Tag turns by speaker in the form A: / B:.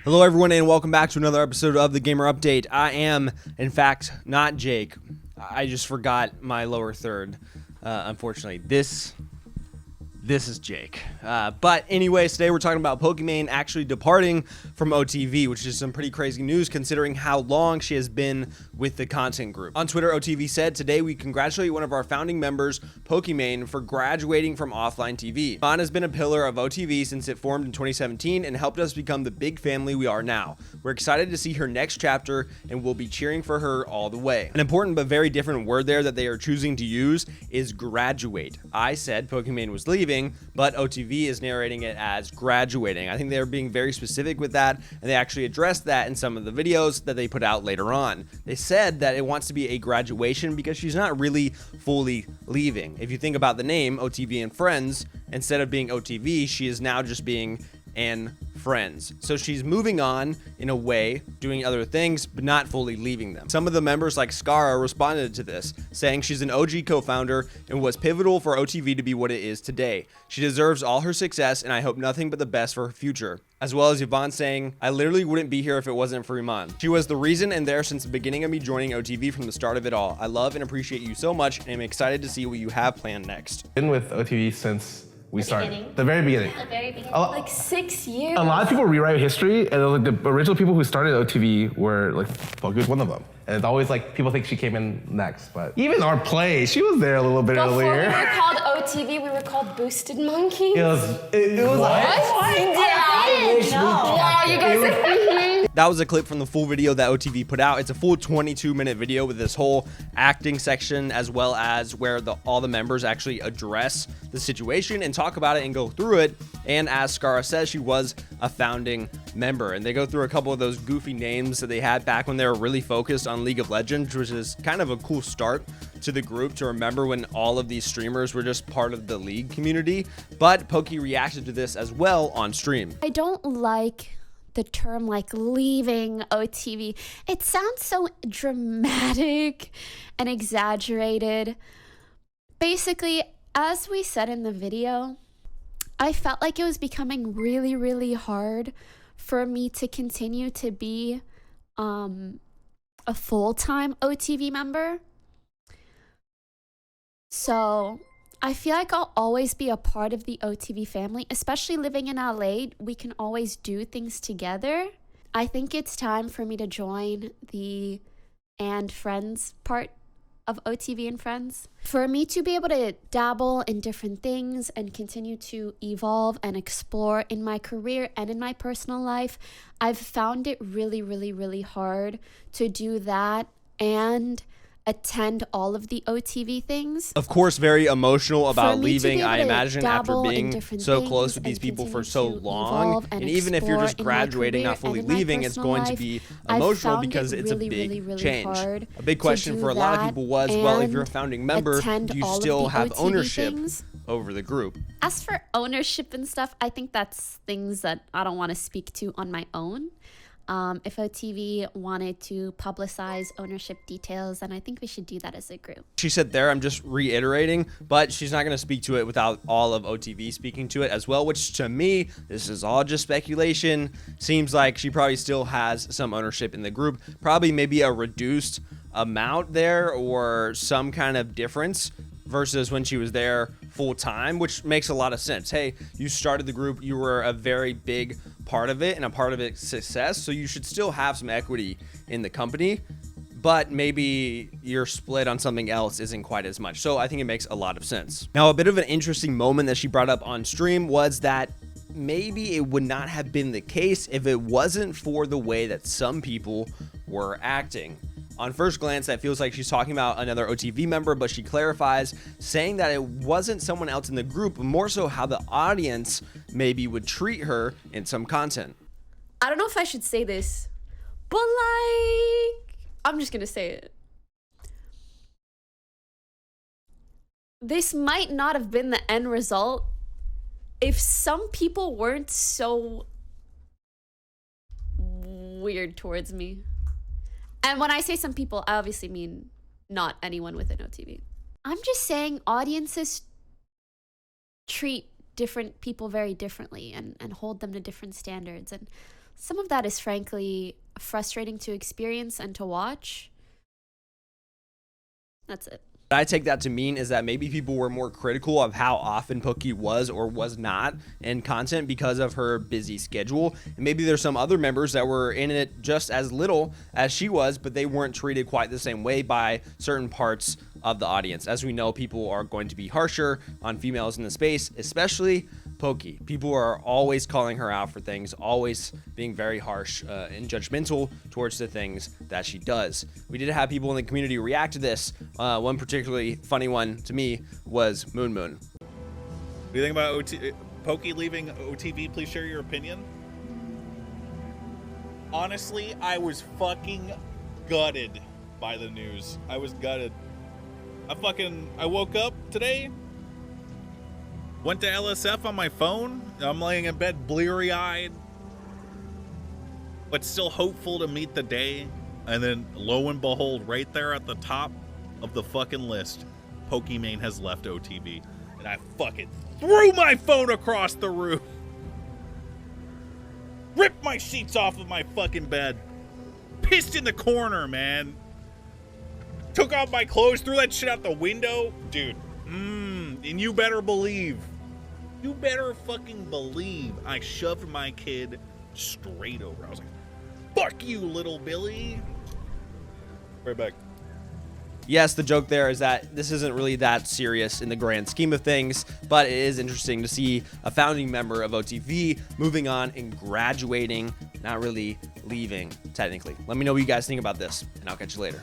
A: Hello everyone and welcome back to another episode of the Gamer Update. I am, in fact, not Jake. I just forgot my lower third, unfortunately. This is Jake. But anyways, today we're talking about Pokimane actually departing from OTV, which is some pretty crazy news considering how long she has been with the content group. On Twitter, OTV said, "Today we congratulate one of our founding members, Pokimane, for graduating from OfflineTV. Pokimane has been a pillar of OTV since it formed in 2017 and helped us become the big family we are now. We're excited to see her next chapter and we'll be cheering for her all the way." An important but very different word there that they are choosing to use is graduate. I said Pokimane was leaving, but OTV is narrating it as graduating. I think they're being very specific with that, and they actually addressed that in some of the videos that they put out later on. They said that it wants to be a graduation because she's not really fully leaving. If you think about the name OTV and Friends, instead of being OTV, she is now just being and Friends. So she's moving on in a way, doing other things, but not fully leaving them. Some of the members like Skara responded to this, saying she's an OG co-founder and was pivotal for OTV to be what it is today. She deserves all her success and I hope nothing but the best for her future. As well as Yvonne saying, "I literally wouldn't be here if it wasn't for Iman. She was the reason and there since the beginning of me joining OTV from the start of it all. I love and appreciate you so much and I'm excited to see what you have planned next."
B: Been with OTV since we started. The very beginning.
C: The very beginning.
D: Like 6 years.
B: A lot of people rewrite history, and like the original people who started OTV were like, Poki was one of them. And it's always like people think she came in next, but even our play, she was there a little bit
D: Before
B: earlier.
D: we were called OTV, we were called Boosted Monkey.
B: It was
D: Wow, you guys.
A: That was a clip from the full video that OTV put out. It's a full 22-minute video with this whole acting section, as well as where all the members actually address the situation and talk about it and go through it. And as Skara says, she was a founding member. And they go through a couple of those goofy names that they had back when they were really focused on League of Legends, which is kind of a cool start to the group to remember when all of these streamers were just part of the League community. But Poki reacted to this as well on stream.
C: I don't like the term like leaving OTV. It sounds so dramatic and exaggerated. Basically, as we said in the video, I felt like it was becoming really, really hard for me to continue to be a full-time OTV member. So I feel like I'll always be a part of the OTV family, especially living in LA. We can always do things together. I think it's time for me to join the and Friends part of OTV and Friends. For me to be able to dabble in different things and continue to evolve and explore in my career and in my personal life, I've found it really, really, really hard to do that and attend all of the OTV things.
A: Of course, very emotional about leaving, I
C: to
A: imagine, after being so close with these people for so long. And even if you're just graduating, not fully leaving, it's going to be emotional because it's a big change. A big question for a lot of people was, well, if you're a founding member, do you still have ownership over the group?
C: As for ownership and stuff, I think that's things that I don't want to speak to on my own. If OTV wanted to publicize ownership details, then I think we should do that as a group.
A: She said there, I'm just reiterating, but she's not going to speak to it without all of OTV speaking to it as well, which to me, this is all just speculation. Seems like she probably still has some ownership in the group, probably maybe a reduced amount there or some kind of difference versus when she was there full time, which makes a lot of sense. Hey, you started the group, you were a very big part of it and a part of its success, so you should still have some equity in the company, but maybe your split on something else isn't quite as much. So I think it makes a lot of sense. Now, a bit of an interesting moment that she brought up on stream was that maybe it would not have been the case if it wasn't for the way that some people were acting. On first glance, that feels like she's talking about another OTV member, but she clarifies, saying that it wasn't someone else in the group, but more so how the audience maybe would treat her in some content.
D: I don't know if I should say this, but like, I'm just gonna say it. This might not have been the end result if some people weren't so weird towards me. And when I say some people, I obviously mean not anyone within OTV. I'm just saying audiences treat different people very differently and hold them to different standards. And
C: some of that is frankly frustrating to experience and to watch. That's it.
A: What I take that to mean is that maybe people were more critical of how often Pokey was or was not in content because of her busy schedule. And maybe there's some other members that were in it just as little as she was, but they weren't treated quite the same way by certain parts of the audience. As we know, people are going to be harsher on females in the space, especially Pokey. People are always calling her out for things, always being very harsh and judgmental towards the things that she does. We did have people in the community react to this. One particularly funny one to me was Moon Moon.
E: What do you think about Pokey leaving OTV? Please share your opinion. Honestly, I was fucking gutted by the news. I was gutted. I woke up today, went to LSF on my phone. I'm laying in bed bleary-eyed, but still hopeful to meet the day. And then lo and behold, right there at the top of the fucking list, Pokimane has left OTV. And I fucking threw my phone across the room. Ripped my sheets off of my fucking bed. Pissed in the corner, man. Took off my clothes, threw that shit out the window. Dude, and you better fucking believe I shoved my kid straight over. I was like, fuck you, little Billy. Right back.
A: Yes, the joke there is that this isn't really that serious in the grand scheme of things, but it is interesting to see a founding member of OTV moving on and graduating, not really leaving, technically. Let me know what you guys think about this, and I'll catch you later.